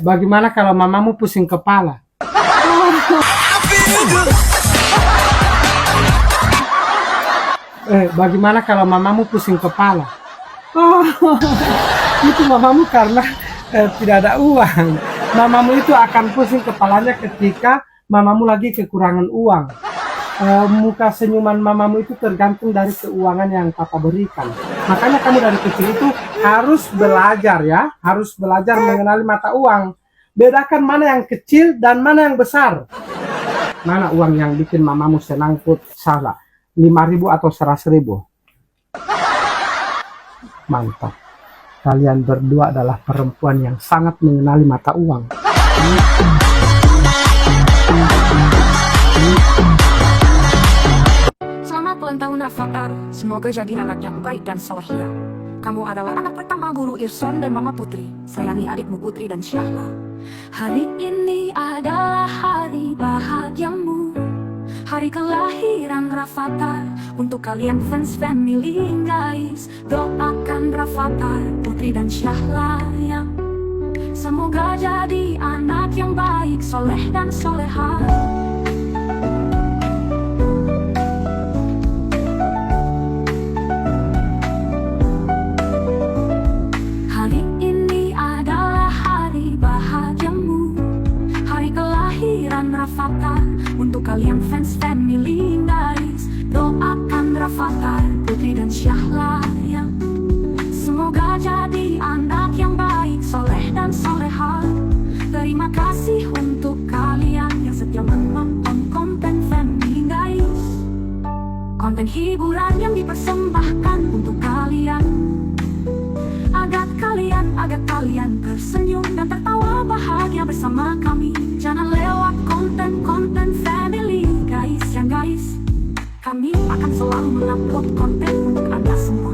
Bagaimana kalau mamamu pusing kepala? Bagaimana kalau mamamu pusing kepala? Oh, itu mamamu karena tidak ada uang. Mamamu itu akan pusing kepalanya ketika mamamu lagi kekurangan uang. Muka senyuman mamamu itu tergantung dari keuangan yang papa berikan. Makanya kamu dari kecil itu harus belajar ya, harus belajar mengenali mata uang. Bedakan mana yang kecil dan mana yang besar. Mana uang yang bikin mamamu senang put salah, 5.000 atau 100.000? Mantap. Kalian berdua adalah perempuan yang sangat mengenali mata uang. Selamat ulang tahun Rafathar, semoga jadi anak yang baik dan solehah. Kamu adalah anak pertama Guru Irson dan Mama Putri. Sayangi adikmu Putri dan Syahla. Hari ini adalah hari bahagiamu, hari kelahiran Rafathar. Untuk kalian fans family guys, doakan Rafathar, Putri dan Syahla yang semoga jadi anak yang baik, soleh dan solehah. Hari ini adalah hari bahagiamu, hari kelahiran Rafathar. Untuk kalian fans family guys, doakan Rafathar, Putri dan Syahla yang semoga jadi anak yang baik, soleh dan solehah. Terima kasih untuk kalian yang setia menonton konten family guys, konten hiburan yang dipersembahkan untuk kalian, agar kalian tersenyum dan tertawa bahagia bersama kami. Jangan lewat konten-konten family guys, ya guys. Kami akan selalu mengupload konten untuk Anda semua.